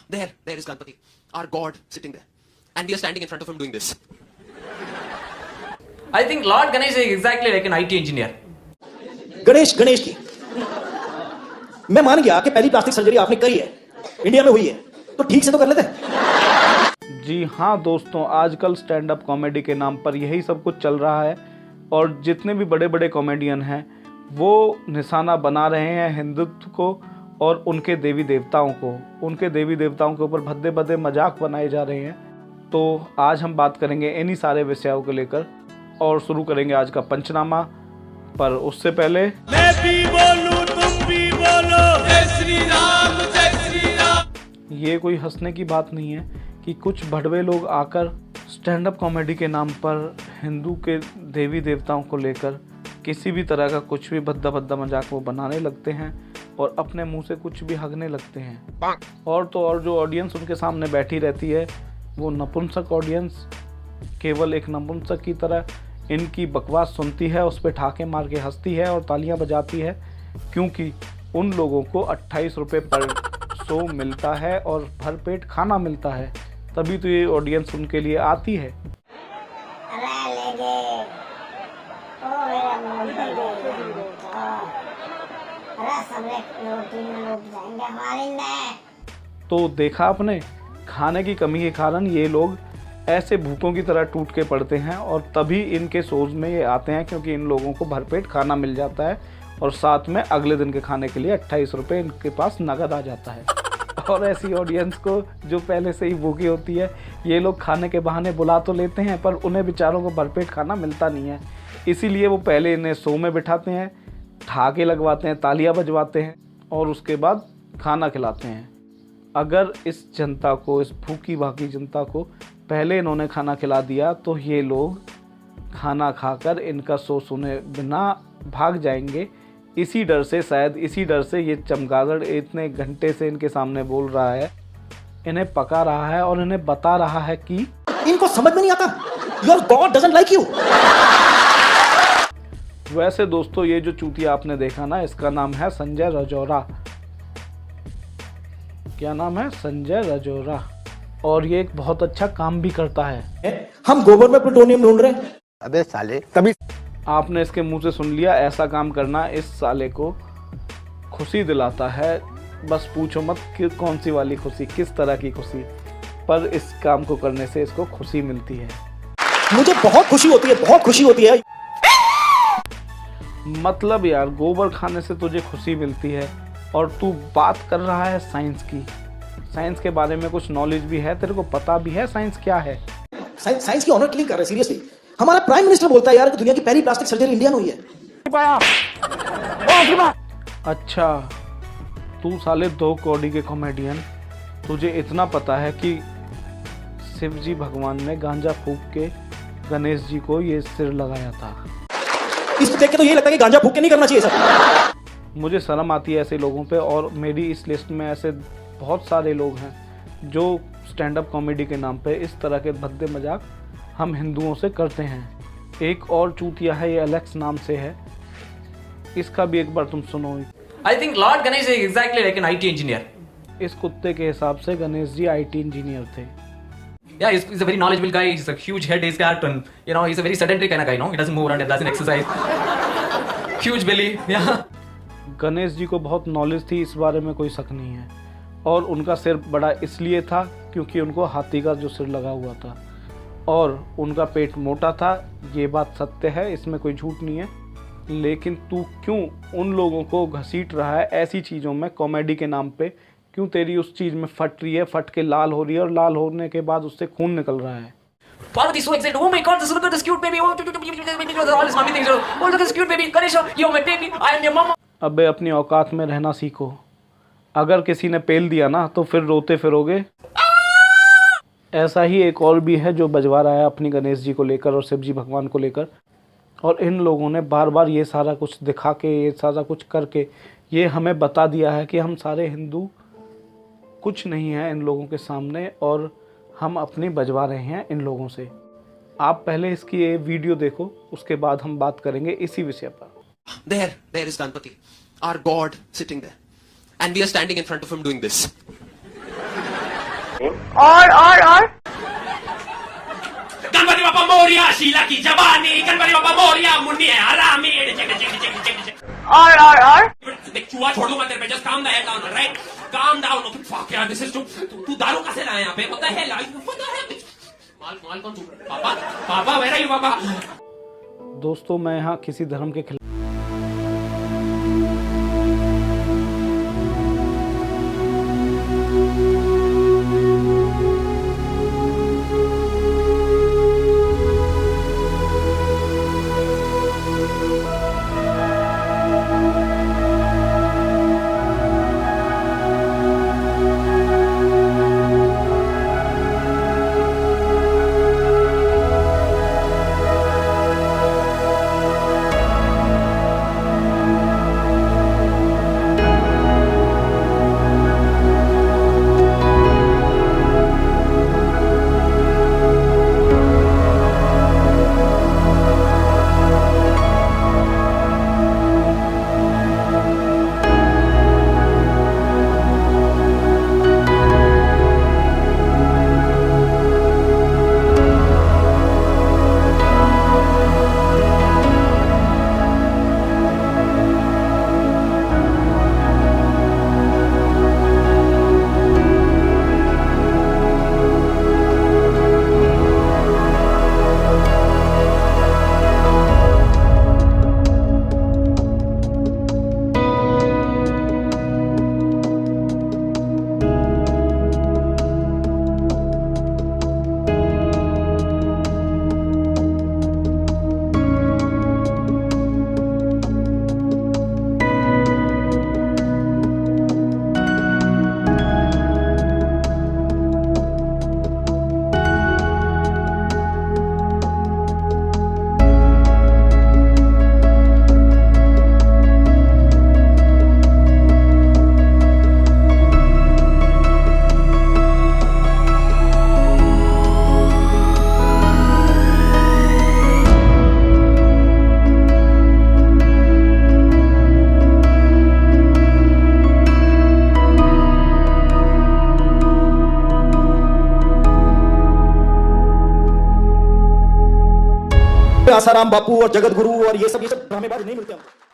There is Ganpati, our God sitting there. And we are standing in front of him doing this. I think Lord Ganesh is exactly like an IT engineer. Ganesh की मैं मान गया कि पहली plastic surgery आपने करी है, India में हुई है, तो ठीक से तो कर लेते हैं। जी हाँ दोस्तों, आजकल स्टैंड अप कॉमेडी के नाम पर यही सब कुछ चल रहा है और जितने भी बड़े बड़े कॉमेडियन हैं वो निशाना बना रहे हैं हिंदुत्व को और उनके देवी देवताओं को। उनके देवी देवताओं के ऊपर भद्दे भद्दे मजाक बनाए जा रहे हैं। तो आज हम बात करेंगे इन्हीं सारे विषयों को लेकर और शुरू करेंगे आज का पंचनामा। पर उससे पहले मैं भी बोलूं तुम भी बोलो, जय श्री राम जय श्री राम। ये कोई हंसने की बात नहीं है कि कुछ भड़वे लोग आकर स्टैंड अप कॉमेडी के नाम पर हिंदू के देवी देवताओं को लेकर किसी भी तरह का कुछ भी भद्दा भद्दा मजाक वो बनाने लगते हैं और अपने मुंह से कुछ भी हगने लगते हैं। और तो और जो ऑडियंस उनके सामने बैठी रहती है वो नपुंसक ऑडियंस केवल एक नपुंसक की तरह इनकी बकवास सुनती है, उस पर ठाके मार के हंसती है और तालियां बजाती है, क्योंकि उन लोगों को 28 रुपये पर शो मिलता है और भरपेट खाना मिलता है। तभी तो ये ऑडियंस उनके लिए आती है। तो देखा आपने, खाने की कमी के कारण ये लोग ऐसे भूखों की तरह टूट के पड़ते हैं और तभी इनके शोज में ये आते हैं, क्योंकि इन लोगों को भरपेट खाना मिल जाता है और साथ में अगले दिन के खाने के लिए 28 रुपये इनके पास नगद आ जाता है। और ऐसी ऑडियंस को जो पहले से ही भूखी होती है ये लोग खाने के बहाने बुला तो लेते हैं, पर उन्हें बेचारों को भरपेट खाना मिलता नहीं है। इसीलिए वो पहले इन्हें शो में बिठाते हैं, ठाके लगवाते हैं, तालियां बजवाते हैं और उसके बाद खाना खिलाते हैं। अगर इस जनता को, इस भूखी भागी जनता को पहले इन्होंने खाना खिला दिया तो ये लोग खाना खाकर इनका शो सुने बिना भाग जाएंगे। इसी डर से, शायद इसी डर से ये चमगादड़ इतने घंटे से इनके सामने बोल रहा है, इन्हें पका रहा है और इन्हें बता रहा है कि इनको समझ में नहीं आता, your God doesn't like you. वैसे दोस्तों ये जो चूतिया आपने देखा ना, इसका नाम है संजय राजौरा। क्या नाम है? संजय राजौरा। और ये एक बहुत अच्छा काम भी करता है। हम गोबर में प्लूटोनियम ढूंढ रहे हैं। अबे साले, तभी आपने इसके मुंह से सुन लिया, ऐसा काम करना इस साले को खुशी दिलाता है। बस पूछो मत कि कौन सी वाली खुशी, किस तरह की खुशी, पर इस काम को करने से इसको खुशी मिलती है। मुझे बहुत खुशी होती है, बहुत खुशी होती है। मतलब यार, गोबर खाने से तुझे खुशी मिलती है और तू बात कर रहा है साइंस की। साइंस के बारे में कुछ नॉलेज भी है, तेरे को पता भी है साइंस क्या है? साइंस की ऑनर किलिंग कर रहे हैं, सीरियसली। हमारा प्राइम मिनिस्टर बोलता है यार कि दुनिया की पहली प्लास्टिक सर्जरी इंडिया में हुई है। अच्छा, तू साले 2 कौड़ी के कॉमेडियन, तुझे इतना पता है कि शिव जी भगवान ने गांजा फूंक के गणेश जी को ये सिर लगाया था। इसको देख के तो ये लगता है कि गांजा फूंक के नहीं करना चाहिए सर। मुझे शर्म आती है ऐसे लोगों पे, और मेरी इस लिस्ट में ऐसे बहुत सारे लोग हैं जो स्टैंड अप कॉमेडी के नाम पे इस तरह के भद्दे मजाक हम हिंदुओं से करते हैं। एक और चूतिया है, ये एलेक्स नाम से है, इसका भी एक बार तुम सुनो। I think Lord Ganesh is exactly like an IT engineer. इस कुत्ते के हिसाब से गणेश जी IT इंजीनियर थे। Yeah, he's a very knowledgeable guy. He's a huge head he's got, and you know he's a very sedentary kind of guy. No, he doesn't move around and doesn't exercise. Huge belly. Yeah. Ganesh ji को बहुत knowledge थी, इस बारे में कोई शक नहीं है। और उनका सिर बड़ा इसलिए था क्योंकि उनको हाथी का जो सिर लगा हुआ था, और उनका पेट मोटा था। ये बात सत्य है, इसमें कोई झूठ नहीं है। लेकिन तू क्यों उन लोगों को घसीट रहा है ऐसी चीज़ों में, कॉमेडी के नाम पे? क्यों तेरी उस चीज़ में फट रही है, फट के लाल हो रही है, और लाल होने के बाद उससे खून निकल रहा है? Parvati is so excited. Oh my God, look at this cute baby. Oh, all this mommy things. Oh, look at this cute baby. Ganesha, you're my baby. I am your mama. अबे अपनी औकात में रहना सीखो। अगर किसी ने पेल दिया ना तो फिर रोते फिरोगे। ऐसा ही एक और भी है जो बजवा रहा है अपनी गणेश जी को लेकर और शिव जी भगवान को लेकर, और इन लोगों ने बार बार ये सारा कुछ दिखा के, ये सारा कुछ करके ये हमें बता दिया है कि हम सारे हिंदू कुछ नहीं हैं इन लोगों के सामने, और हम अपनी बजवा रहे हैं इन लोगों से। आप पहले इसकी ये वीडियो देखो, उसके बाद हम बात करेंगे इसी विषय पर। There is Ganpati, our God sitting there. And we are standing in front of him doing this. और गणपति बापा मोरिया, शीला की जवानी, गणपति बापा मोरिया, मुन्नी है हरामी, और देख चूहा छोड़ दूंगा तेरे पे, just calm the hell down, alright? Calm down. Okay, fuck यार, this is तू दारू कैसे लाया यहाँ पे? What the hell? What the hell? माल कौन चूक रहा है? पापा, where are you, पापा? दोस्तों, मैं यहाँ किसी धर्म के खिलाफ आसाराम बापू और जगत गुरु और ये सब ड्रामेबाज नहीं मिलते हमको।